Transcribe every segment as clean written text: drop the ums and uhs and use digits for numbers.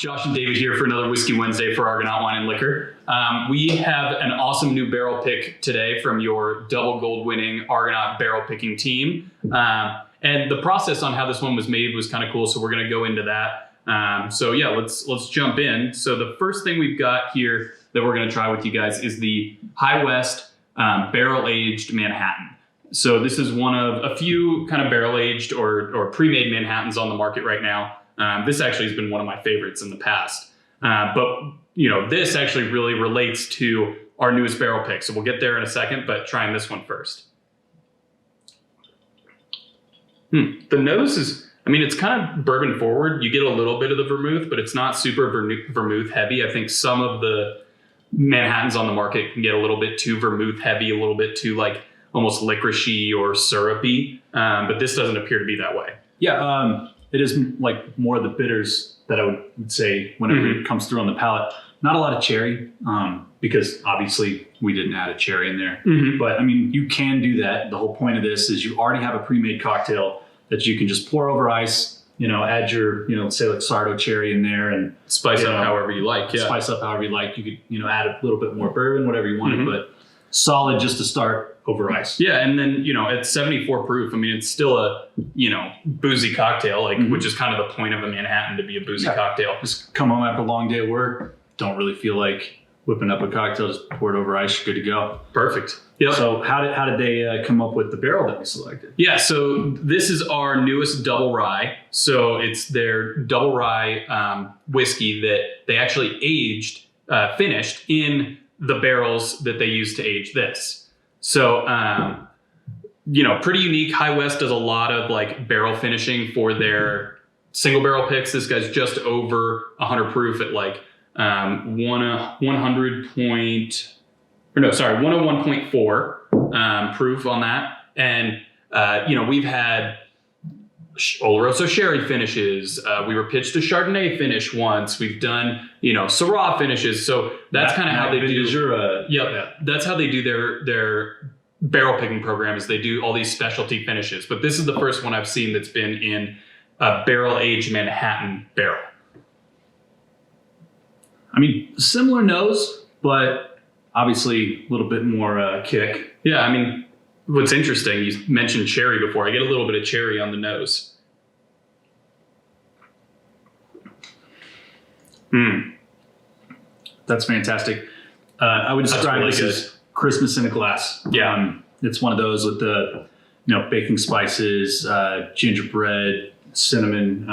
Josh and David here for another Whiskey Wednesday for Argonaut Wine and Liquor. We have an awesome new barrel pick today from your double gold winning Argonaut barrel picking team. And the process on how this one was made was kind of cool, so we're going to go into that. So yeah, let's jump in. So the first thing we've got here that we're going to try with you guys is the High West barrel aged Manhattan. So this is one of a few kind of barrel aged or pre-made Manhattans on the market right now. This actually has been one of my favorites in the past. But you know, this actually really relates to our newest barrel pick. So we'll get there in a second, but trying this one first. The nose is, I mean, it's kind of bourbon forward. You get a little bit of the vermouth, but it's not super vermouth heavy. I think some of the Manhattans on the market can get a little bit too vermouth heavy, a little bit too like almost licoricey or syrupy. But this doesn't appear to be that way. Yeah, it is like more of the bitters that I would say whenever it comes through on the palate. Not a lot of cherry, because obviously we didn't add a cherry in there. But I mean, you can do that. The whole point of this is you already have a pre-made cocktail that you can just pour over ice, you know, add your, you know, say like Sardo cherry in there and Spice up however you like. Yeah. Spice up however you like. You could, you know, add a little bit more bourbon, whatever you wanted, but solid just to start over ice. Yeah, and then, you know, at 74 proof, I mean, it's still a, you know, boozy cocktail, like, which is kind of the point of a Manhattan, to be a boozy cocktail. Just come home after a long day of work, don't really feel like whipping up a cocktail, just pour it over ice, you're good to go. Perfect. Yep. So how did they come up with the barrel that we selected? Yeah, so this is our newest double rye. So it's their double rye whiskey that they actually aged, finished in the barrels that they used to age this. So, you know, pretty unique. High West does a lot of like barrel finishing for their single barrel picks. This guy's just over 100 proof at like 101.4 proof on that. And, you know, we've had Oloroso sherry finishes. We were pitched a Chardonnay finish once. We've done, you know, Syrah finishes. So that's kind of how they do. That's how they do their barrel picking program, is they do all these specialty finishes. But this is the first one I've seen that's been in a barrel aged Manhattan barrel. I mean, similar nose, but obviously a little bit more kick. Yeah, I mean, what's interesting, you mentioned cherry before. I get a little bit of cherry on the nose. That's fantastic. I would describe really this as Christmas in a glass. Yeah. It's one of those with the, you know, baking spices, gingerbread, cinnamon,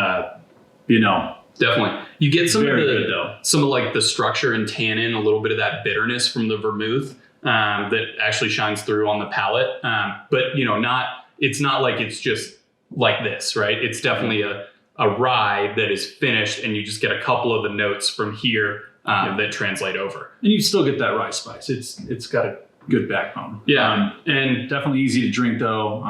you know. Definitely. You get some Very of good, though. some of like the structure and tannin, a little bit of that bitterness from the vermouth that actually shines through on the palate. But, you know, it's not like it's just like this, right? It's definitely a rye that is finished, and you just get a couple of the notes from here that translate over. And you still get that rye spice. It's got a good backbone. Yeah. And definitely easy to drink, though.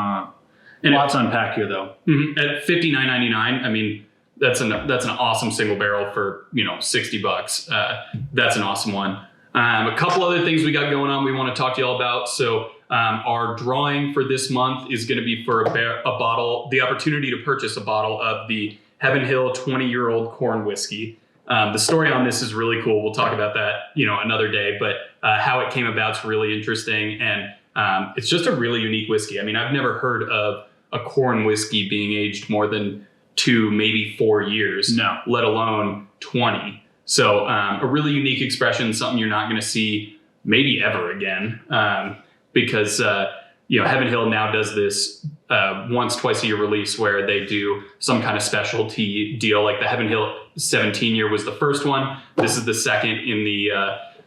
And lots to unpack here, though. At $59.99, I mean, that's an awesome single barrel for, you know, $60. That's an awesome one. A couple other things we got going on we want to talk to y'all about. So our drawing for this month is going to be for a bottle, the opportunity to purchase a bottle of the Heaven Hill 20-year-old corn whiskey. The story on this is really cool. We'll talk about that, you know, another day, but how it came about is really interesting. And it's just a really unique whiskey. I mean, I've never heard of a corn whiskey being aged more than 2, maybe 4 years, let alone 20. So a really unique expression, something you're not going to see maybe ever again, because, you know, Heaven Hill now does this once, twice a year release where they do some kind of specialty deal. Like the Heaven Hill 17-year was the first one. This is the second in the,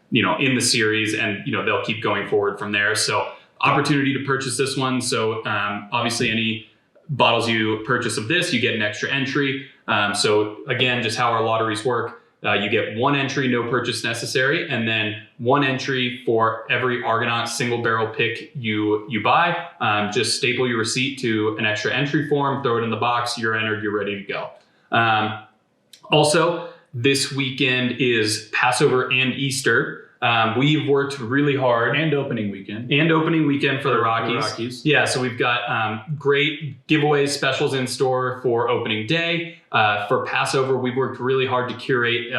you know, in the series, and, you know, they'll keep going forward from there. So opportunity to purchase this one. So obviously any bottles you purchase of this, you get an extra entry. So again, just how our lotteries work, you get 1 entry, no purchase necessary, and then 1 entry for every Argonaut single barrel pick you buy. Just staple your receipt to an extra entry form, throw it in the box, you're entered, you're ready to go. Also, this weekend is Passover and Easter. We've worked really hard. And opening weekend. And opening weekend for the Rockies. Yeah, so we've got great giveaways, specials in store for opening day. For Passover, we've worked really hard to curate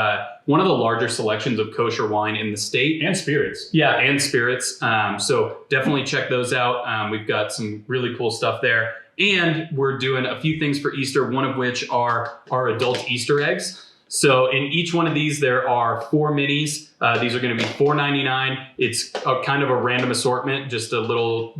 one of the larger selections of kosher wine in the state. And spirits. Yeah, and spirits. So definitely check those out. We've got some really cool stuff there. And we're doing a few things for Easter, one of which are our adult Easter eggs. So in each one of these, there are 4 minis. These are going to be $4.99. It's a kind of a random assortment, just a little,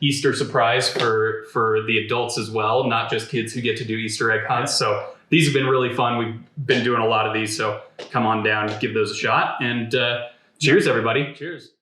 Easter surprise for the adults as well, not just kids who get to do Easter egg hunts. So these have been really fun. We've been doing a lot of these, so come on down, give those a shot, and cheers, everybody. Cheers.